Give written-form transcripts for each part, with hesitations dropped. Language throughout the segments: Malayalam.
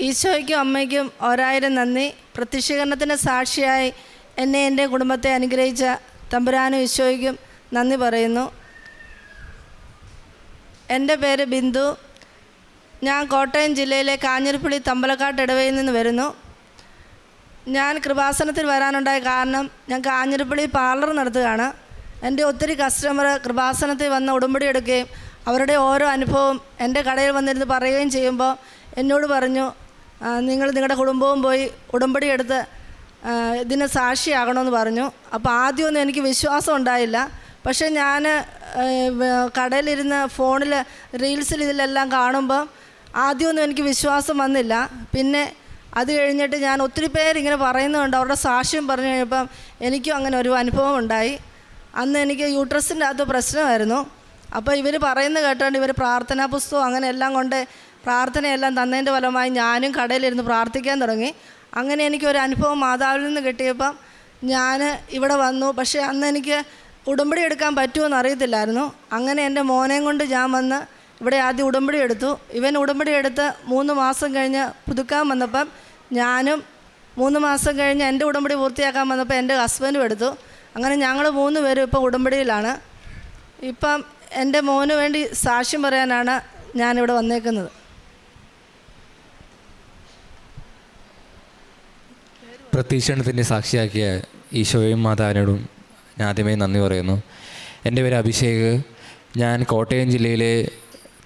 ഈശോയ്ക്കും അമ്മയ്ക്കും 1000 നന്ദി. പ്രത്യക്ഷീകരണത്തിൻ്റെ സാക്ഷിയായി എന്നെ എൻ്റെ കുടുംബത്തെ അനുഗ്രഹിച്ച തമ്പുരാനും ഈശോയ്ക്കും നന്ദി പറയുന്നു. എൻ്റെ പേര് ബിന്ദു. ഞാൻ കോട്ടയം ജില്ലയിലെ കാഞ്ഞിരപ്പള്ളി തമ്പലക്കാട്ട് ഇടവയിൽ നിന്ന് വരുന്നു. ഞാൻ കൃപാസനത്തിൽ വരാനുണ്ടായ കാരണം ഞാൻ കാഞ്ഞിരപ്പള്ളി പാർലർ നടത്തുകയാണ്. എൻ്റെ ഒത്തിരി കസ്റ്റമർ കൃപാസനത്തിൽ വന്ന് ഉടമ്പടി എടുക്കുകയും അവരുടെ ഓരോ അനുഭവം എൻ്റെ കടയിൽ വന്നിരുന്ന് പറയുകയും ചെയ്യുമ്പോൾ എന്നോട് പറഞ്ഞു, നിങ്ങളുടെ കുടുംബവും പോയി ഉടമ്പടി എടുത്ത് ഇതിന് സാക്ഷിയാകണമെന്ന് പറഞ്ഞു. അപ്പോൾ ആദ്യമൊന്നും എനിക്ക് വിശ്വാസം ഉണ്ടായില്ല. പക്ഷേ ഞാൻ കടയിലിരുന്ന് ഫോണിൽ റീൽസിൽ ഇതിലെല്ലാം കാണുമ്പോൾ ആദ്യമൊന്നും എനിക്ക് വിശ്വാസം വന്നില്ല. പിന്നെ അത് കഴിഞ്ഞിട്ട് ഞാൻ ഒത്തിരി പേരിങ്ങനെ പറയുന്നുണ്ട്, അവരുടെ സാക്ഷ്യം പറഞ്ഞു കഴിഞ്ഞപ്പം എനിക്കും അങ്ങനെ ഒരു അനുഭവം ഉണ്ടായി. അന്ന് എനിക്ക് യൂട്രസിൻ്റെ അകത്ത് പ്രശ്നമായിരുന്നു. അപ്പോൾ ഇവർ പറയുന്നത് കേട്ടുകൊണ്ട് ഇവർ പ്രാർത്ഥനാ പുസ്തകം അങ്ങനെ എല്ലാം കൊണ്ട് പ്രാർത്ഥനയെല്ലാം തന്നതിൻ്റെ ഫലമായി ഞാനും കടയിലിരുന്ന് പ്രാർത്ഥിക്കാൻ തുടങ്ങി. അങ്ങനെ എനിക്കൊരു അനുഭവം മാതാവിൽ നിന്ന് കിട്ടിയപ്പം ഞാൻ ഇവിടെ വന്നു. പക്ഷേ അന്ന് എനിക്ക് ഉടമ്പടി എടുക്കാൻ പറ്റുമെന്ന് അറിയത്തില്ലായിരുന്നു. അങ്ങനെ എൻ്റെ മോനെയും കൊണ്ട് ഞാൻ വന്ന് ഇവിടെ ആദ്യം ഉടമ്പടി എടുത്തു. ഇവൻ ഉടമ്പടി എടുത്ത് 3 മാസം കഴിഞ്ഞ് പുതുക്കാൻ വന്നപ്പം ഞാനും 3 മാസം കഴിഞ്ഞ് എൻ്റെ ഉടമ്പടി പൂർത്തിയാക്കാൻ വന്നപ്പോൾ എൻ്റെ ഹസ്ബൻഡും എടുത്തു. അങ്ങനെ ഞങ്ങൾ 3 പേരും ഇപ്പം ഉടമ്പടിയിലാണ്. ഇപ്പം എൻ്റെ മോന് വേണ്ടി സാക്ഷ്യം പറയാനാണ് ഞാനിവിടെ വന്നേക്കുന്നത്. പ്രത്യക്ഷീകരണത്തിൻ്റെ സാക്ഷിയാക്കിയ ഈശോയും മാതാവിനോടും ഞാൻ ആദ്യമേ നന്ദി പറയുന്നു. എൻ്റെ പേര് അഭിഷേക്. ഞാൻ കോട്ടയം ജില്ലയിലെ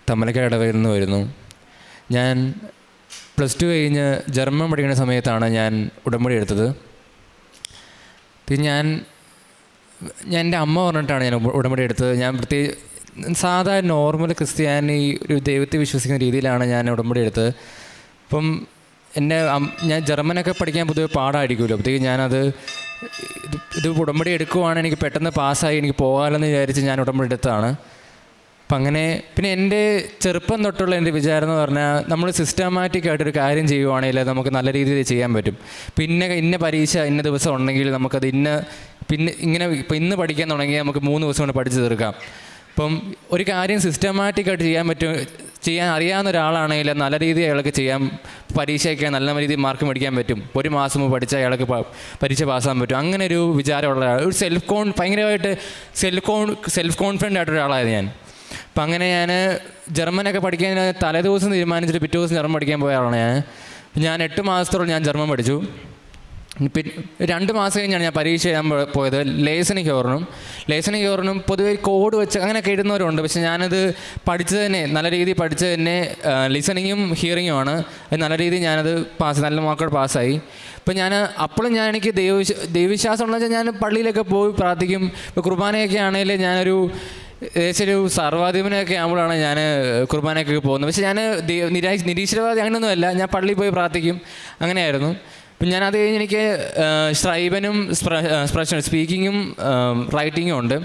തമ്മലക്കാട് ഇടവയിൽ നിന്ന് വരുന്നു. ഞാൻ +2 കഴിഞ്ഞ് ജർമ്മൻ പഠിക്കുന്ന സമയത്താണ് ഞാൻ ഉടമ്പടി എടുത്തത്. പിന്നെ ഞാൻ എൻ്റെ അമ്മ പറഞ്ഞിട്ടാണ് ഞാൻ ഉടമ്പടി എടുത്തത്. ഞാൻ സാധാരണ നോർമൽ ക്രിസ്ത്യാനി ഒരു ദൈവത്തെ വിശ്വസിക്കുന്ന രീതിയിലാണ് ഞാൻ ഉടമ്പടി എടുത്തത്. അപ്പം ഞാൻ ജർമ്മനൊക്കെ പഠിക്കാൻ പൊതുവെ പാടായിരിക്കുമല്ലോ. അപ്പോഴത്തേക്ക് ഞാനത് ഇത് ഉടമ്പടി എടുക്കുവാണ്, എനിക്ക് പെട്ടെന്ന് പാസ്സായി എനിക്ക് പോകാമെന്ന് വിചാരിച്ച് ഞാൻ ഉടമ്പടി എടുത്തതാണ്. അപ്പം അങ്ങനെ പിന്നെ എൻ്റെ ചെറുപ്പം തൊട്ടുള്ള എൻ്റെ വിചാരം എന്ന് പറഞ്ഞാൽ നമ്മൾ സിസ്റ്റമാറ്റിക്കായിട്ടൊരു കാര്യം ചെയ്യുവാണെങ്കിൽ നമുക്ക് നല്ല രീതിയിൽ ചെയ്യാൻ പറ്റും. പിന്നെ ഇന്ന പരീക്ഷ ഇന്ന ദിവസം ഉണ്ടെങ്കിൽ നമുക്കത് ഇപ്പോൾ ഇന്ന് പഠിക്കാൻ തുടങ്ങിയാൽ നമുക്ക് 3 ദിവസം കൊണ്ട് പഠിച്ചു തീർക്കാം. അപ്പം ഒരു കാര്യം സിസ്റ്റമാറ്റിക്കായിട്ട് ചെയ്യാൻ അറിയാവുന്ന ഒരാളാണെങ്കിൽ നല്ല രീതിയിൽ അയാൾക്ക് ചെയ്യാൻ, പരീക്ഷയ്ക്ക് നല്ല രീതിയിൽ മാർക്ക് മേടിക്കാൻ പറ്റും. 1 മാസം മുമ്പ് പഠിച്ചാൽ അയാൾക്ക് പരീക്ഷ പാസ്സാകാൻ പറ്റും. അങ്ങനെ ഒരു വിചാരമുള്ള ഒരു ഭയങ്കരമായിട്ട് സെൽഫ് കോൺഫിഡൻ്റ് ആയിട്ടൊരാളായിരുന്നു ഞാൻ. അപ്പം അങ്ങനെ ഞാൻ ജർമ്മനൊക്കെ പഠിക്കാൻ തലേദിവസം തീരുമാനിച്ചിട്ട് പിറ്റേ ദിവസം ജർമ്മൻ പഠിക്കാൻ പോയ ആളാണ് ഞാൻ 8 മാസത്തോളം ഞാൻ ജർമ്മൻ പഠിച്ചു. പിന്നെ 2 മാസം കഴിഞ്ഞാണ് ഞാൻ പരീക്ഷ എഴുതാൻ പോയത്. ലേസണിക്ക് കയറണം പൊതുവേ കോഡ് വെച്ച് അങ്ങനെയൊക്കെ എഴുതുന്നവരുണ്ട്. പക്ഷേ ഞാനത് പഠിച്ചത് തന്നെ നല്ല രീതിയിൽ പഠിച്ചത് തന്നെ ലിസണിങ്ങും ഹിയറിങ്ങുമാണ്. നല്ല രീതിയിൽ ഞാനത് നല്ല മാർക്കോടെ പാസ്സായി. ഇപ്പം അപ്പോഴും എനിക്ക് ദൈവവിശ്വാസം ഉണ്ടെന്ന് വെച്ചാൽ ഞാൻ പള്ളിയിലൊക്കെ പോയി പ്രാർത്ഥിക്കും. ഇപ്പോൾ കുർബാനയൊക്കെ ആണെങ്കിൽ ഞാനൊരു ഏകദേശം ഒരു സർവാധിപനൊക്കെ ആകുമ്പോഴാണ് ഞാൻ കുർബാനയൊക്കെ പോകുന്നത്. പക്ഷേ ഞാൻ നിരീശ്വരവാദി അങ്ങനെയൊന്നുമല്ല, ഞാൻ പള്ളിയിൽ പോയി പ്രാർത്ഥിക്കും, അങ്ങനെയായിരുന്നു. അപ്പം ഞാനത് കഴിഞ്ഞ് എനിക്ക് സ്ട്രൈബനും സ്പീക്കിങ്ങും റൈറ്റിങ്ങും ഉണ്ട്.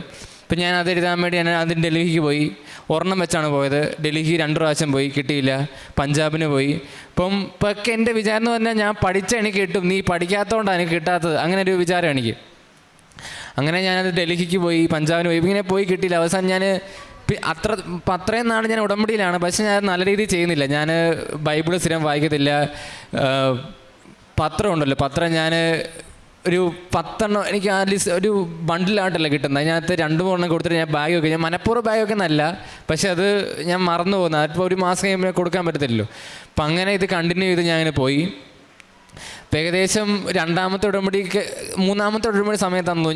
അപ്പം ഞാൻ അത് എഴുതാൻ വേണ്ടി ഞാൻ ഡൽഹിക്ക് പോയി. ഒരെണ്ണം വെച്ചാണ് പോയത്. ഡൽഹിക്ക് 2 പ്രാവശ്യം പോയി, കിട്ടിയില്ല. പഞ്ചാബിന് പോയി. ഇപ്പൊക്കെ എൻ്റെ വിചാരം എന്ന് പറഞ്ഞാൽ ഞാൻ പഠിച്ച എനിക്ക് കിട്ടും, നീ പഠിക്കാത്തതുകൊണ്ടാണ് എനിക്ക് കിട്ടാത്തത്, അങ്ങനെ ഒരു വിചാരം എനിക്ക്. അങ്ങനെ ഞാനത് ഡൽഹിക്ക് പോയി, പഞ്ചാബിന് പോയി, ഇങ്ങനെ പോയി കിട്ടിയില്ല. അവസാനം ഞാൻ അത്രയും നാൾ ഞാൻ ഉടമ്പടിയിലാണ്. പക്ഷേ ഞാൻ നല്ല രീതിയിൽ ചെയ്യുന്നില്ല. ഞാൻ ബൈബിൾ സ്ഥിരം വായിക്കത്തില്ല. പത്രം ഉണ്ടല്ലോ, പത്രം ഞാൻ ഒരു 10 എനിക്ക് ആ ഒരു ബണ്ടിലായിട്ടല്ല കിട്ടുന്നത്. അതിനകത്ത് 2-3 കൊടുത്തിട്ട് ഞാൻ ബാഗ് വെക്കും. ഞാൻ മനഃപൂർവ്വം ബാഗ് വെക്കുന്നതല്ല, പക്ഷേ അത് ഞാൻ മറന്നു പോകുന്നത്. അതിപ്പോൾ 1 മാസം കഴിയുമ്പോൾ കൊടുക്കാൻ പറ്റത്തില്ലല്ലോ. അപ്പം അങ്ങനെ ഇത് കണ്ടിന്യൂ ചെയ്ത് ഞാൻ അങ്ങനെ പോയി. ഇപ്പം ഏകദേശം 2ാമത്തെ ഉടമ്പടിക്ക് 3ാമത്തെ ഉടമ്പടി സമയത്തന്നു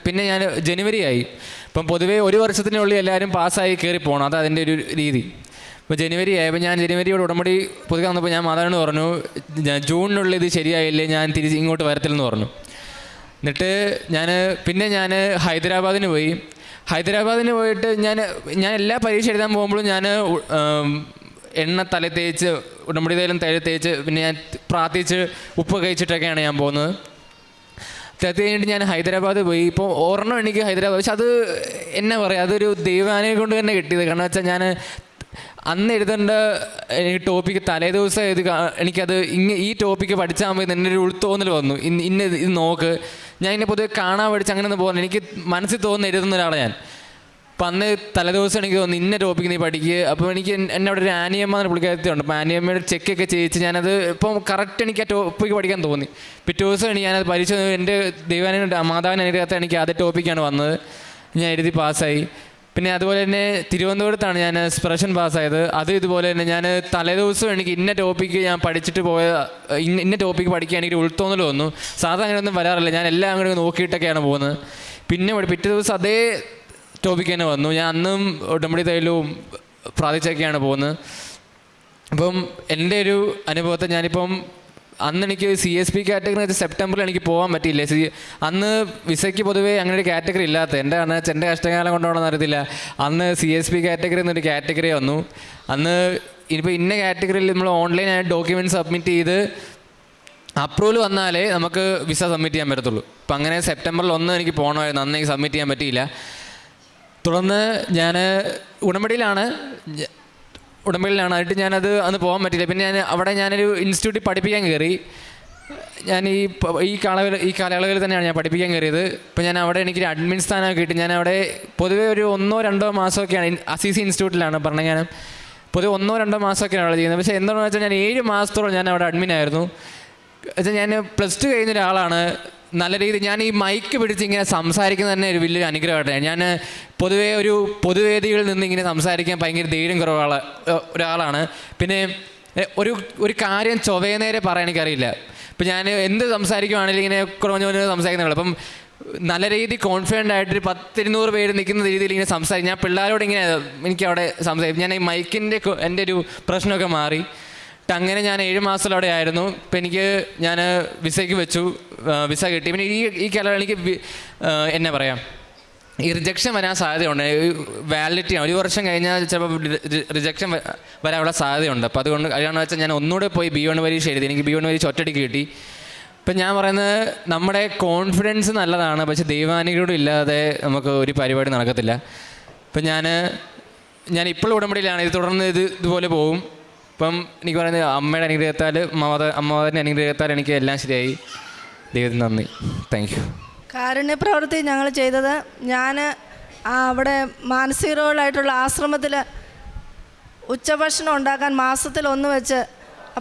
പിന്നെ ഞാൻ ജനുവരി ആയി. ഇപ്പം പൊതുവേ 1 വർഷത്തിനുള്ളിൽ എല്ലാവരും പാസ്സായി കയറി പോകണം, അത് അതിൻ്റെ ഒരു രീതി. ഇപ്പോൾ ജനുവരി ആയപ്പോൾ ഞാൻ ജനുവരിയോട് ഉടമ്പടി പുതുക്കാൻ വന്നപ്പോൾ ഞാൻ മാതാവിനോട് പറഞ്ഞു, ജൂണിനുള്ളിൽ ഇത് ശരിയായില്ലേ ഞാൻ തിരിച്ച് ഇങ്ങോട്ട് വരത്തില്ലെന്ന് പറഞ്ഞു. എന്നിട്ട് ഞാൻ ഹൈദരാബാദിന് പോയി. ഹൈദരാബാദിന് പോയിട്ട് ഞാൻ എല്ലാ പരീക്ഷ എഴുതാൻ പോകുമ്പോഴും ഞാൻ എണ്ണ തല തേച്ച് ഉടമ്പടി തൈലം തേച്ച് പിന്നെ ഞാൻ പ്രാർത്ഥിച്ച് ഉപ്പ് കഴിച്ചിട്ടൊക്കെയാണ് ഞാൻ പോകുന്നത്. അത് കഴിഞ്ഞിട്ട് ഞാൻ ഹൈദരാബാദ് പോയി. ഇപ്പോൾ ഒരെണ്ണം എനിക്ക് ഹൈദരാബാദ്, പക്ഷെ അത് എന്നാ പറയുക, അതൊരു ദൈവാനെ കൊണ്ട് തന്നെ കിട്ടിയത്. കാരണം വെച്ചാൽ ഞാൻ അന്ന് എഴുതേണ്ട ടോപ്പിക്ക് തലേ ദിവസം എനിക്കത് ഈ ടോപ്പിക്ക് പഠിച്ചാൽ മതി എൻ്റെ ഒരു ഉൾത്തോന്നൽ വന്നു. ഇത് നോക്ക്, ഞാൻ ഇതിനെ പൊതുവെ കാണാൻ പഠിച്ച് അങ്ങനെ ഒന്നും പോകുന്നില്ല. എനിക്ക് മനസ്സിൽ തോന്നുന്ന എഴുതുന്ന ഒരാളാണ് ഞാൻ. അപ്പം അന്ന് തലേദിവസം എനിക്ക് തോന്നുന്നു ഇന്ന ടോപ്പിക്ക് നീ പഠിക്കുക. അപ്പോൾ എനിക്ക് എന്നെ അവിടെ ഒരു ആനിയമ്മ എന്ന പുള്ളിക്കാരത്തിയുണ്ട്. അപ്പോൾ ആനിയമ്മയുടെ ചെക്കൊക്കെ ചെയ്യിച്ച് ഞാനത് ഇപ്പം കറക്റ്റ് എനിക്ക് ആ ടോപ്പിക്ക് പഠിക്കാൻ തോന്നി. പിറ്റേ ദിവസം ഞാനത് പരീക്ഷ എൻ്റെ മാതാവിനെ അനുഗ്രഹത്തെ എനിക്ക് ആദ്യ ടോപ്പിക്കാണ് വന്നത്. ഞാൻ എഴുതി പാസ്സായി. പിന്നെ അതുപോലെ തന്നെ തിരുവനന്തപുരത്താണ് ഞാൻ സ്പ്രഷൻ പാസ്സായത്. അത് ഇതുപോലെ തന്നെ ഞാൻ തലേദിവസം എനിക്ക് ഇന്ന ടോപ്പിക്ക് ഞാൻ പഠിച്ചിട്ട് ഇന്ന ടോപ്പിക്ക് പഠിക്കാൻ എനിക്ക് ഉൾത്തോന്നൽ വന്നു. സാധാരണ അങ്ങനെയൊന്നും വരാറില്ല. ഞാൻ എല്ലാം അങ്ങോട്ട് നോക്കിയിട്ടൊക്കെയാണ് പോകുന്നത്. പിന്നെ പിറ്റേ ദിവസം അതേ ടോപ്പിക്ക് തന്നെ വന്നു. ഞാൻ അന്നും ഉടമ്പടി തൈലവും പ്രാർത്ഥിച്ചൊക്കെയാണ് പോകുന്നത്. അപ്പം എൻ്റെ ഒരു അനുഭവത്തെ ഞാനിപ്പം അന്ന് എനിക്ക് CSP കാറ്റഗറി വെച്ചാൽ സെപ്റ്റംബറിൽ എനിക്ക് പോകാൻ പറ്റിയില്ല. അന്ന് വിസയ്ക്ക് പൊതുവേ അങ്ങനെ ഒരു കാറ്റഗറി ഇല്ലാത്ത എൻ്റെ കഷ്ടകാലം കൊണ്ടുപോകണമെന്ന് അറിയത്തില്ല. അന്ന് CSP കാറ്റഗറി എന്നൊരു കാറ്റഗറി വന്നു. അന്ന് ഇനിയിപ്പോൾ ഇന്ന കാറ്റഗറിയിൽ നമ്മൾ ഓൺലൈനായിട്ട് ഡോക്യുമെൻറ്റ് സബ്മിറ്റ് ചെയ്ത് അപ്രൂവൽ വന്നാലേ നമുക്ക് വിസ സബ്മിറ്റ് ചെയ്യാൻ പറ്റത്തുള്ളൂ. അപ്പം അങ്ങനെ സെപ്റ്റംബറിൽ 1 എനിക്ക് പോകണമായിരുന്നു. അന്ന് എനിക്ക് സബ്മിറ്റ് ചെയ്യാൻ പറ്റിയില്ല. തുടർന്ന് ഞാൻ ഉടമ്പടിയിലാണ് ആയിട്ട് ഞാനത് അന്ന് പോകാൻ പറ്റില്ല. പിന്നെ ഞാനൊരു ഇൻസ്റ്റിറ്റ്യൂട്ടിൽ പഠിപ്പിക്കാൻ കയറി. ഞാൻ ഈ കാലയളവിൽ തന്നെയാണ് ഞാൻ പഠിപ്പിക്കാൻ കയറിയത്. ഇപ്പോൾ ഞാൻ അവിടെ എനിക്കൊരു അഡ്മിൻ സ്ഥാനമൊക്കെ കിട്ടി. ഞാൻ അവിടെ പൊതുവേ ഒരു 1-2 മാസമൊക്കെയാണ് അസീസി ഇൻസ്റ്റിറ്റ്യൂട്ടിലാണ് പറഞ്ഞാൽ പൊതുവെ 1-2 മാസമൊക്കെയാണ് അവിടെ ചെയ്യുന്നത്. പക്ഷേ എന്താണെന്ന് വെച്ചാൽ ഞാൻ 7 മാസത്തോളം ഞാൻ അവിടെ അഡ്മിനായിരുന്നു. വെച്ചാൽ ഞാൻ +2 കഴിഞ്ഞ ഒരാളാണ്. നല്ല രീതിയിൽ ഞാൻ ഈ മൈക്ക് പിടിച്ച് ഇങ്ങനെ സംസാരിക്കുന്നത് തന്നെ ഒരു വലിയൊരു അനുഗ്രഹമായിട്ടാണ്. ഞാൻ പൊതുവേ ഒരു പൊതുവേദികളിൽ നിന്ന് ഇങ്ങനെ സംസാരിക്കാൻ ഭയങ്കര ധൈര്യം കുറവുള്ള ഒരാളാണ്. പിന്നെ ഒരു കാര്യം നേരെ പറയാൻ എനിക്കറിയില്ല. ഇപ്പം ഞാൻ എന്ത് സംസാരിക്കുവാണെങ്കിലും ഇങ്ങനെ കുറഞ്ഞ സംസാരിക്കുന്നതാണ്. അപ്പം നല്ല രീതിയിൽ കോൺഫിഡൻ്റ് ആയിട്ടൊരു 10-200 പേര് നിൽക്കുന്ന രീതിയിൽ ഇങ്ങനെ സംസാരിക്കും. ഞാൻ പിള്ളേരോട് ഇങ്ങനെ എനിക്കവിടെ സംസാരിക്കും. ഞാൻ ഈ മൈക്കിൻ്റെ എൻ്റെ ഒരു പ്രശ്നമൊക്കെ മാറി. അങ്ങനെ ഞാൻ 7 മാസം അവിടെ ആയിരുന്നു. ഇപ്പം ഞാൻ വിസയ്ക്ക് വെച്ചു, വിസ കിട്ടി. പിന്നെ ഈ കാലം എനിക്ക് എന്നാ പറയാം, ഈ റിജക്ഷൻ വരാൻ സാധ്യതയുണ്ട്. വാലിഡിറ്റി 1 വർഷം കഴിഞ്ഞാൽ ചിലപ്പോൾ റിജക്ഷൻ വരാനുള്ള സാധ്യതയുണ്ട്. അപ്പോൾ അതുകൊണ്ട് അതാണെന്ന് വെച്ചാൽ ഞാൻ ഒന്നുകൂടെ പോയി B1 പരീക്ഷ എഴുതി. എനിക്ക് B1 പരീക്ഷ ഒറ്റയടിക്ക് കിട്ടി. ഇപ്പം ഞാൻ പറയുന്നത് നമ്മുടെ കോൺഫിഡൻസ് നല്ലതാണ്, പക്ഷെ ദൈവാനുഗ്രഹം ഇല്ലാതെ നമുക്ക് ഒരു പരിപാടി നടക്കത്തില്ല. ഇപ്പം ഞാൻ ഇപ്പോഴും ഉടമ്പടിയിലാണ്. ഇത് തുടർന്ന് ഇതുപോലെ പോകും. ഇപ്പം എനിക്ക് പറയുന്നത് അമ്മയുടെ അനുഗ്രഹത്താൽ അമ്മയുടെ അനുഗ്രഹത്താൽ എനിക്ക് എല്ലാം ശരിയായി. ദൈവത്തിന് നന്ദി. Thank you. കാരുണ്യപ്രവൃത്തി ഞങ്ങൾ ചെയ്തത്, ഞാൻ അവിടെ മാനസിക രോഗികളായിട്ടുള്ള ആശ്രമത്തിൽ ഉച്ചഭക്ഷണം ഉണ്ടാക്കാൻ മാസത്തിൽ 1 വെച്ച്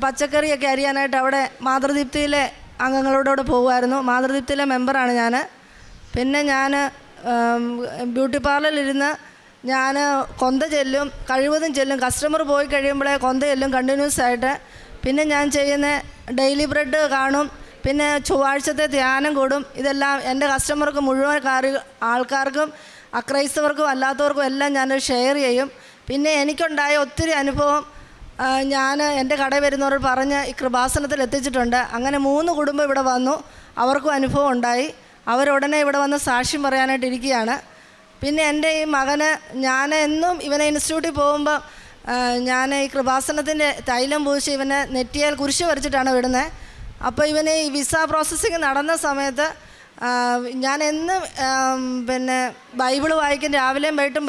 പച്ചക്കറിയൊക്കെ അരിയാനായിട്ട് അവിടെ മാതൃദീപ്തിയിലെ അംഗങ്ങളോട് പോകുമായിരുന്നു. മാതൃദീപ്തിയിലെ മെമ്പറാണ് ഞാൻ. പിന്നെ ഞാൻ ബ്യൂട്ടി പാർലറിലിരുന്ന് ഞാൻ കൊന്ത ചെല്ലും, കഴിവതും ചെല്ലും. കസ്റ്റമർ പോയി കഴിയുമ്പോഴേ കൊന്ത ചെല്ലും കണ്ടിന്യൂസ് ആയിട്ട്. പിന്നെ ഞാൻ ചെയ്യുന്ന ഡെയിലി ബ്രെഡ് കാണും. പിന്നെ ചൊവ്വാഴ്ചത്തെ ധ്യാനം കൂടും. ഇതെല്ലാം എൻ്റെ കസ്റ്റമർക്ക് മുഴുവൻ ആൾക്കാർക്കും അക്രൈസ്തവർക്കും അല്ലാത്തവർക്കും എല്ലാം ഞാൻ ഷെയർ ചെയ്യും. പിന്നെ എനിക്കുണ്ടായ ഒത്തിരി അനുഭവം ഞാൻ എൻ്റെ കടയിൽ വരുന്നവരോട് പറഞ്ഞ് ഈ കൃപാസനത്തിൽ എത്തിച്ചിട്ടുണ്ട്. അങ്ങനെ 3 കുടുംബം ഇവിടെ വന്നു, അവർക്കും അനുഭവം ഉണ്ടായി. അവരുടനെ ഇവിടെ വന്ന് സാക്ഷ്യം പറയാനായിട്ട് ഇരിക്കുകയാണ്. പിന്നെ എൻ്റെ ഈ മകന്, ഞാൻ എന്നും ഇവനെ ഇൻസ്റ്റിറ്റ്യൂട്ടിൽ പോകുമ്പോൾ ഞാൻ ഈ കൃപാസനത്തിൻ്റെ തൈലം പൂശി ഇവനെ നെറ്റിയാൽ കുരിശ് വരച്ചിട്ടാണ് വിടുന്നത്. അപ്പോൾ ഇവന് ഈ വിസ പ്രോസസ്സിങ് നടന്ന സമയത്ത് ഞാൻ എന്നും പിന്നെ ബൈബിൾ വായിക്കും. രാവിലെയും വൈകിട്ടും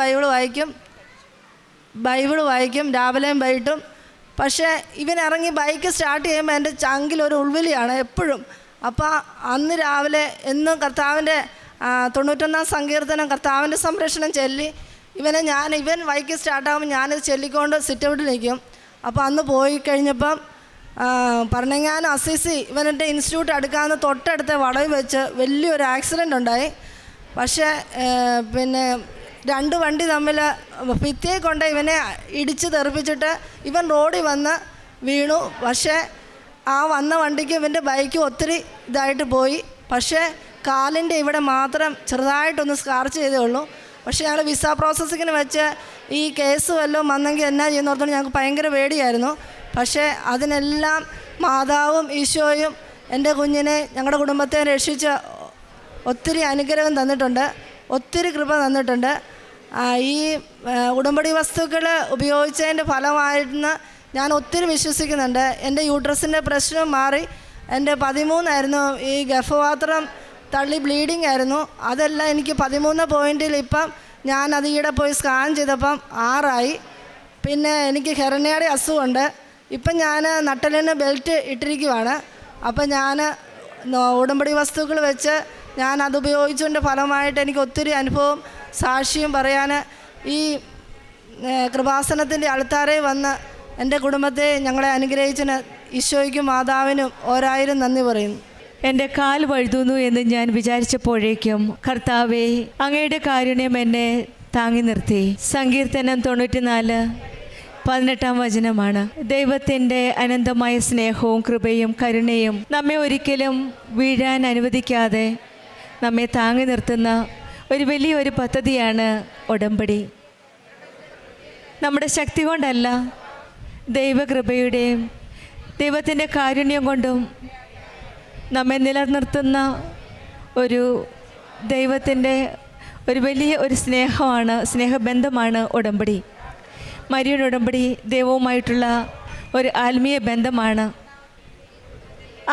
ബൈബിൾ വായിക്കും രാവിലെയും വൈകിട്ടും. പക്ഷേ ഇവനിറങ്ങി ബൈക്ക് സ്റ്റാർട്ട് ചെയ്യുമ്പോൾ എൻ്റെ ചങ്കിലൊരു ഉൾവിളിയാണ് എപ്പോഴും. അപ്പോൾ അന്ന് രാവിലെ എന്നും കർത്താവിൻ്റെ 91 സങ്കീർത്തനം കർത്താവിൻ്റെ സംരക്ഷണം ചൊല്ലി ഇവൻ ബൈക്ക് സ്റ്റാർട്ടാകുമ്പോൾ ഞാനിത് ചൊല്ലിക്കൊണ്ട് സിറ്റൗട്ടിൽ നിൽക്കും. അപ്പോൾ അന്ന് പോയി കഴിഞ്ഞപ്പം പറഞ്ഞെങ്ങാനും അസിസി ഇവൻ്റെ ഇൻസ്റ്റിറ്റ്യൂട്ട് അടുക്കാവുന്ന തൊട്ടടുത്ത വളവ് വെച്ച് വലിയൊരു ആക്സിഡൻ്റ് ഉണ്ടായി. പക്ഷേ പിന്നെ 2 വണ്ടി തമ്മിൽ ഭിത്തിയെ കൊണ്ട് ഇവനെ ഇടിച്ച് തെറിപ്പിച്ചിട്ട് ഇവൻ റോഡിൽ വന്ന് വീണു. പക്ഷേ ആ വന്ന വണ്ടിക്ക് ഇവൻ്റെ ബൈക്ക് ഒത്തിരി ഇതായിട്ട് പോയി. പക്ഷേ കാലിൻ്റെ ഇവിടെ മാത്രം ചെറുതായിട്ടൊന്ന് സ്കാർച്ച് ചെയ്തേ ഉള്ളൂ. പക്ഷേ ഞങ്ങൾ വിസ പ്രോസസ്സിങ്ങിന് വെച്ച് ഈ കേസ് വല്ലതും വന്നെങ്കിൽ എന്നാ ചെയ്യുന്ന ഓർത്തോണ്ട് ഞങ്ങൾക്ക് ഭയങ്കര പേടിയായിരുന്നു. പക്ഷേ അതിനെല്ലാം മാതാവും ഈശോയും എൻ്റെ കുഞ്ഞിനെ ഞങ്ങളുടെ കുടുംബത്തെ രക്ഷിച്ച് ഒത്തിരി അനുഗ്രഹം തന്നിട്ടുണ്ട്, ഒത്തിരി കൃപ തന്നിട്ടുണ്ട്. ഈ ഉടമ്പടി വസ്തുക്കൾ ഉപയോഗിച്ചതിൻ്റെ ഫലമായിരുന്നു ഞാൻ ഒത്തിരി വിശ്വസിക്കുന്നുണ്ട്. എൻ്റെ യൂട്രസിൻ്റെ പ്രശ്നം മാറി. എൻ്റെ 13 ഈ ഗർഭപാത്രം തള്ളി ബ്ലീഡിങ് ആയിരുന്നു. അതെല്ലാം എനിക്ക് 13 പോയിൻറ്റിൽ ഇപ്പം ഞാൻ അത് ഈടെ പോയി സ്കാൻ ചെയ്തപ്പം 6 ആയി. പിന്നെ എനിക്ക് ഹെർണിയയുടെ അസുഖമുണ്ട്. ഇപ്പം ഞാൻ നട്ടലിന് ബെൽറ്റ് ഇട്ടിരിക്കുവാണ്. അപ്പം ഞാൻ ഉടമ്പടി വസ്തുക്കൾ വെച്ച് ഞാൻ അത് ഉപയോഗിച്ചതിൻ്റെ ഫലമായിട്ട് എനിക്ക് ഒത്തിരി അനുഭവം സാക്ഷിയും പറയാൻ ഈ കൃപാസനത്തിൻ്റെ അൾത്താരയിൽ വന്ന് എൻ്റെ കുടുംബത്തെ ഞങ്ങളെ അനുഗ്രഹിച്ചതിന് ഈശോയ്ക്കും മാതാവിനും 1000 നന്ദി പറയുന്നു. എൻ്റെ കാൽ വഴുതുന്നു എന്ന് ഞാൻ വിചാരിച്ചപ്പോഴേക്കും കർത്താവേ, അങ്ങയുടെ കാരുണ്യം എന്നെ താങ്ങി നിർത്തി. സങ്കീർത്തനം 94:18 വചനമാണ്. ദൈവത്തിൻ്റെ അനന്തമായ സ്നേഹവും കൃപയും കരുണയും നമ്മെ ഒരിക്കലും വീഴാൻ അനുവദിക്കാതെ നമ്മെ താങ്ങി നിർത്തുന്ന ഒരു വലിയൊരു പദ്ധതിയാണ് ഉടമ്പടി. നമ്മുടെ ശക്തി കൊണ്ടല്ല, ദൈവകൃപയുടെയും ദൈവത്തിൻ്റെ കാരുണ്യം കൊണ്ടും നമ്മെ നിലനിർത്തുന്ന ഒരു ദൈവത്തിൻ്റെ ഒരു വലിയ ഒരു സ്നേഹബന്ധമാണ് ഉടമ്പടി. മരിയൻ ഉടമ്പടി ദൈവവുമായിട്ടുള്ള ഒരു ആത്മീയ ബന്ധമാണ്.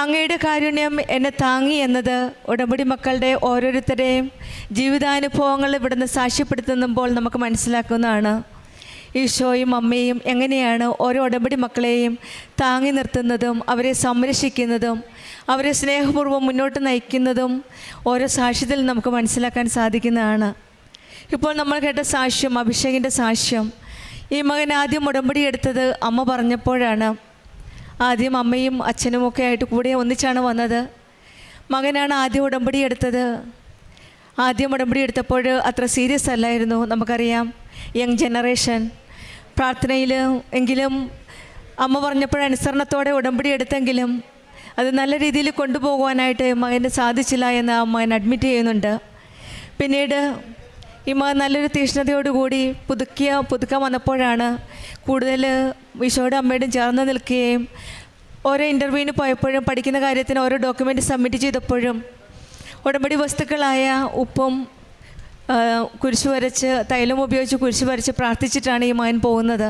അങ്ങയുടെ കാരുണ്യം എന്നെ താങ്ങി എന്നത് ഉടമ്പടി മക്കളുടെ ഓരോരുത്തരുടെയും ജീവിതാനുഭവങ്ങൾ ഇവിടുന്ന് സാക്ഷ്യപ്പെടുത്തുമ്പോൾ നമുക്ക് മനസ്സിലാക്കുന്നതാണ്. ഈശോയും അമ്മയും എങ്ങനെയാണ് ഓരോ ഉടമ്പടി മക്കളെയും താങ്ങി നിർത്തുന്നതും അവരെ സംരക്ഷിക്കുന്നതും അവരെ സ്നേഹപൂർവ്വം മുന്നോട്ട് നയിക്കുന്നതും ഓരോ സാക്ഷ്യത്തിൽ നമുക്ക് മനസ്സിലാക്കാൻ സാധിക്കുന്നതാണ്. ഇപ്പോൾ നമ്മൾ കേട്ട സാക്ഷ്യം, അഭിഷേകിൻ്റെ സാക്ഷ്യം, ഈ മകൻ ആദ്യം ഉടമ്പടി എടുത്തത് അമ്മ പറഞ്ഞപ്പോഴാണ്. ആദ്യം അമ്മയും അച്ഛനുമൊക്കെ ആയിട്ട് കൂടെ ഒന്നിച്ചാണ് വന്നത്. മകനാണ് ആദ്യം ഉടമ്പടി എടുത്തത്. ആദ്യം ഉടമ്പടി എടുത്തപ്പോൾ അത്ര സീരിയസ് അല്ലായിരുന്നു. നമുക്കറിയാം, യങ് ജനറേഷൻ പ്രാർത്ഥനയിൽ എങ്കിലും അമ്മ പറഞ്ഞപ്പോഴനുസരണത്തോടെ ഉടമ്പടി എടുത്തെങ്കിലും അത് നല്ല രീതിയിൽ കൊണ്ടുപോകുവാനായിട്ട് മകന് സാധിച്ചില്ല എന്ന് മകൻ അഡ്മിറ്റ് ചെയ്യുന്നുണ്ട്. പിന്നീട് ഈ മകൻ നല്ലൊരു തീക്ഷ്ണതയോടുകൂടി പുതുക്കാൻ വന്നപ്പോഴാണ് കൂടുതൽ ഈശോയുടെ അമ്മയോടും ചേർന്ന് നിൽക്കുകയും ഓരോ ഇൻ്റർവ്യൂവിന് പോയപ്പോഴും പഠിക്കുന്ന കാര്യത്തിന് ഓരോ ഡോക്യുമെൻ്റ് സബ്മിറ്റ് ചെയ്തപ്പോഴും ഉടമ്പടി വസ്തുക്കളായ ഉപ്പും കുരിശ് വരച്ച് തൈലം ഉപയോഗിച്ച് കുരിശ് വരച്ച് പ്രാർത്ഥിച്ചിട്ടാണ് ഈ മകൻ പോകുന്നത്.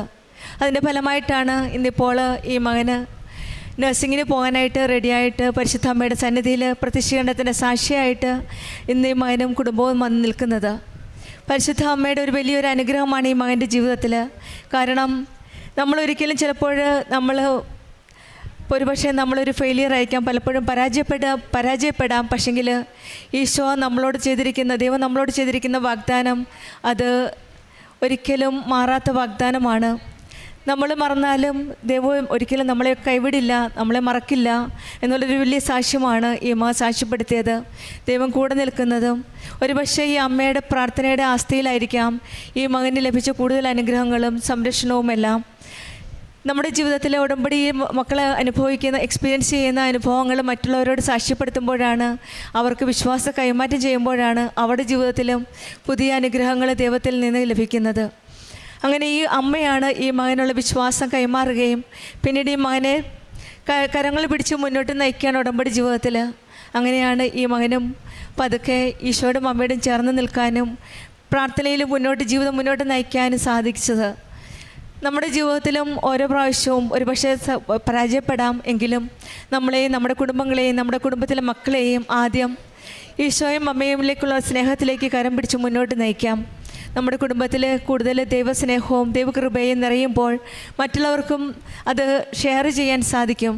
അതിൻ്റെ ഫലമായിട്ടാണ് ഇന്നിപ്പോൾ ഈ മകന് നഴ്സിങ്ങിന് പോകാനായിട്ട് റെഡിയായിട്ട് പരിശുദ്ധ അമ്മയുടെ സന്നിധിയിൽ പ്രതിഷ്ഠീകരണത്തിൻ്റെ സാക്ഷിയായിട്ട് ഇന്ന് ഈ മകനും കുടുംബവും വന്ന് നിൽക്കുന്നത്. പരിശുദ്ധ അമ്മയുടെ ഒരു വലിയൊരു അനുഗ്രഹമാണ് ഈ മകൻ്റെ ജീവിതത്തിൽ. കാരണം നമ്മളൊരിക്കലും ചിലപ്പോൾ ഒരുപക്ഷെ നമ്മളൊരു ഫെയിലിയർ ആയിരിക്കാം, പലപ്പോഴും പരാജയപ്പെടാം. പക്ഷെങ്കിൽ ഈശോ ദൈവം നമ്മളോട് ചെയ്തിരിക്കുന്ന വാഗ്ദാനം അത് ഒരിക്കലും മാറാത്ത വാഗ്ദാനമാണ്. നമ്മൾ മറന്നാലും ദൈവം ഒരിക്കലും നമ്മളെ കൈവിടില്ല, നമ്മളെ മറക്കില്ല എന്നുള്ളൊരു വലിയ സാക്ഷ്യമാണ് ഈ അമ്മ സാക്ഷ്യപ്പെടുത്തിയത്. ദൈവം കൂടെ നിൽക്കുന്നതും ഒരുപക്ഷെ ഈ അമ്മയുടെ പ്രാർത്ഥനയുടെ ആസ്ഥയിലായിരിക്കാം ഈ മകന് ലഭിച്ച കൂടുതൽ അനുഗ്രഹങ്ങളും സംരക്ഷണവുമെല്ലാം. നമ്മുടെ ജീവിതത്തിലെ ഉടമ്പടി മക്കൾ എക്സ്പീരിയൻസ് ചെയ്യുന്ന അനുഭവങ്ങൾ മറ്റുള്ളവരോട് സാക്ഷ്യപ്പെടുത്തുമ്പോഴാണ്, അവർക്ക് വിശ്വാസം കൈമാറ്റം ചെയ്യുമ്പോഴാണ് അവരുടെ ജീവിതത്തിലും പുതിയ അനുഗ്രഹങ്ങൾ ദൈവത്തിൽ നിന്ന് ലഭിക്കുന്നത്. അങ്ങനെ ഈ അമ്മയാണ് ഈ മകനുള്ള വിശ്വാസം കൈമാറുകയും പിന്നീട് ഈ മകനെ കരങ്ങൾ പിടിച്ച് മുന്നോട്ട് നയിക്കുകയാണ് ഉടമ്പടി ജീവിതത്തിൽ. അങ്ങനെയാണ് ഈ മകനും പതുക്കെ ഈശോയുടെയും അമ്മയുടെയും ചേർന്ന് നിൽക്കാനും പ്രാർത്ഥനയിൽ ജീവിതം മുന്നോട്ട് നയിക്കാനും സാധിച്ചത്. നമ്മുടെ ജീവിതത്തിലും ഓരോ പ്രാവശ്യവും ഒരുപക്ഷെ പരാജയപ്പെടാം. എങ്കിലും നമ്മളെയും നമ്മുടെ കുടുംബങ്ങളെയും നമ്മുടെ കുടുംബത്തിലെ മക്കളെയും ആദ്യം ഈശോയും അമ്മയുമിലേക്കുള്ള സ്നേഹത്തിലേക്ക് കരം പിടിച്ച് മുന്നോട്ട് നയിക്കാം. നമ്മുടെ കുടുംബത്തിൽ കൂടുതൽ ദൈവസ്നേഹവും ദൈവകൃപയും നിറയുമ്പോൾ മറ്റുള്ളവർക്കും അത് ഷെയർ ചെയ്യാൻ സാധിക്കും.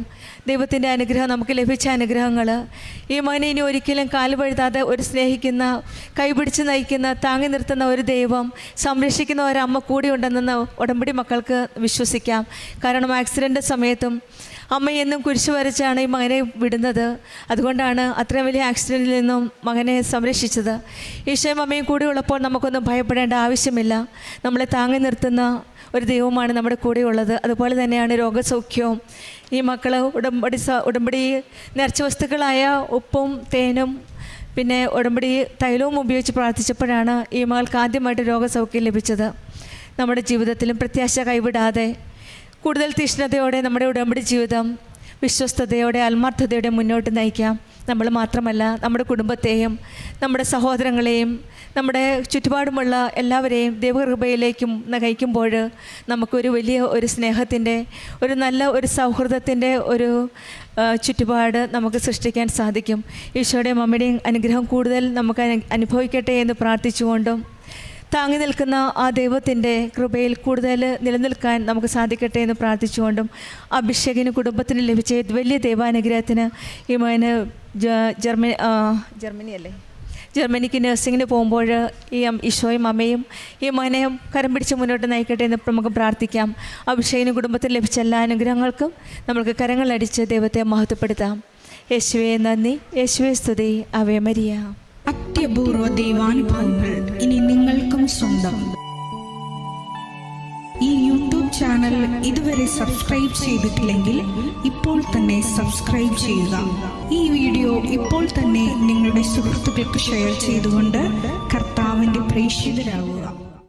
ദൈവത്തിൻ്റെ അനുഗ്രഹം, നമുക്ക് ലഭിച്ച അനുഗ്രഹങ്ങൾ ഈ മകനെ ഇനി ഒരിക്കലും കാലുവഴുതാതെ ഒരു സ്നേഹിക്കുന്ന, കൈപിടിച്ച് നയിക്കുന്ന, താങ്ങി നിർത്തുന്ന ഒരു ദൈവം, സംരക്ഷിക്കുന്ന ഒരമ്മ കൂടി ഉണ്ടെന്ന് ഉടമ്പടി മക്കൾക്ക് വിശ്വസിക്കാം. കാരണം ആക്സിഡൻ്റ് സമയത്തും അമ്മ എന്നും കുരിശ് വരച്ചാണ് ഈ മകനെ വിടുന്നത്. അതുകൊണ്ടാണ് അത്രയും വലിയ ആക്സിഡൻറ്റിൽ നിന്നും മകനെ സംരക്ഷിച്ചത്. ഈശോയും അമ്മയും കൂടെ ഉള്ളപ്പോൾ നമുക്കൊന്നും ഭയപ്പെടേണ്ട ആവശ്യമില്ല. നമ്മളെ താങ്ങി നിർത്തുന്ന ഒരു ദൈവമാണ് നമ്മുടെ കൂടെ ഉള്ളത്. അതുപോലെ തന്നെയാണ് രോഗസൗഖ്യവും. ഈ മക്കൾ ഉടമ്പടി നേർച്ച വസ്തുക്കളായ ഉപ്പും തേനും പിന്നെ ഉടമ്പടി തൈലവും ഉപയോഗിച്ച് പ്രാർത്ഥിച്ചപ്പോഴാണ് ഈ മകൾക്ക് ആദ്യമായിട്ട് രോഗസൗഖ്യം ലഭിച്ചത്. നമ്മുടെ ജീവിതത്തിലും പ്രത്യാശ കൈവിടാതെ കൂടുതൽ തീഷ്ണതയോടെ നമ്മുടെ ഉടമ്പടി ജീവിതം വിശ്വസ്തയോടെ ആത്മാർത്ഥതയോടെ മുന്നോട്ട് നയിക്കാം. നമ്മൾ മാത്രമല്ല, നമ്മുടെ കുടുംബത്തെയും നമ്മുടെ സഹോദരങ്ങളെയും നമ്മുടെ ചുറ്റുപാടുമുള്ള എല്ലാവരെയും ദൈവകൃപയിലേക്കും നയിക്കുമ്പോൾ നമുക്കൊരു വലിയ ഒരു സ്നേഹത്തിൻ്റെ, ഒരു നല്ല ഒരു സൗഹൃദത്തിൻ്റെ ഒരു ചുറ്റുപാട് നമുക്ക് സൃഷ്ടിക്കാൻ സാധിക്കും. ഈശോയുടെയും അമ്മയുടെയും അനുഗ്രഹം കൂടുതൽ നമുക്ക് അനുഭവിക്കട്ടെ എന്ന് പ്രാർത്ഥിച്ചുകൊണ്ടും താങ്ങി നിൽക്കുന്ന ആ ദൈവത്തിൻ്റെ കൃപയിൽ കൂടുതൽ നിലനിൽക്കാൻ നമുക്ക് സാധിക്കട്ടെ എന്ന് പ്രാർത്ഥിച്ചുകൊണ്ടും അഭിഷേകിന് കുടുംബത്തിന് ലഭിച്ച വലിയ ദൈവാനുഗ്രഹത്തിന് ഈ മകന് ജർമ്മനി ജർമ്മനിക്ക് നഴ്സിങ്ങിന് പോകുമ്പോൾ ഈ ഈശോയും അമ്മയും ഈ മകനെയും കരം പിടിച്ച് മുന്നോട്ട് നയിക്കട്ടെ എന്ന് നമുക്ക് പ്രാർത്ഥിക്കാം. അഭിഷേകിനും കുടുംബത്തിൽ ലഭിച്ച എല്ലാ അനുഗ്രഹങ്ങൾക്കും നമ്മൾക്ക് കരങ്ങളടിച്ച് ദൈവത്തെ മഹത്വപ്പെടുത്താം. യേശുവേ നന്ദി, യേശുവേ സ്തുതി, ആവേ മരിയ. അത്യപൂർവ ദൈവാനുഭവങ്ങൾ ഇനി നിങ്ങൾക്കും സ്വന്തം. ഈ യൂട്യൂബ് ചാനൽ ഇതുവരെ സബ്സ്ക്രൈബ് ചെയ്തിട്ടില്ലെങ്കിൽ ഇപ്പോൾ തന്നെ സബ്സ്ക്രൈബ് ചെയ്യുക. ഈ വീഡിയോ ഇപ്പോൾ തന്നെ നിങ്ങളുടെ സുഹൃത്തുക്കൾക്ക് ഷെയർ ചെയ്തുകൊണ്ട് കർത്താവിൻ്റെ പ്രേക്ഷിതരാകുക.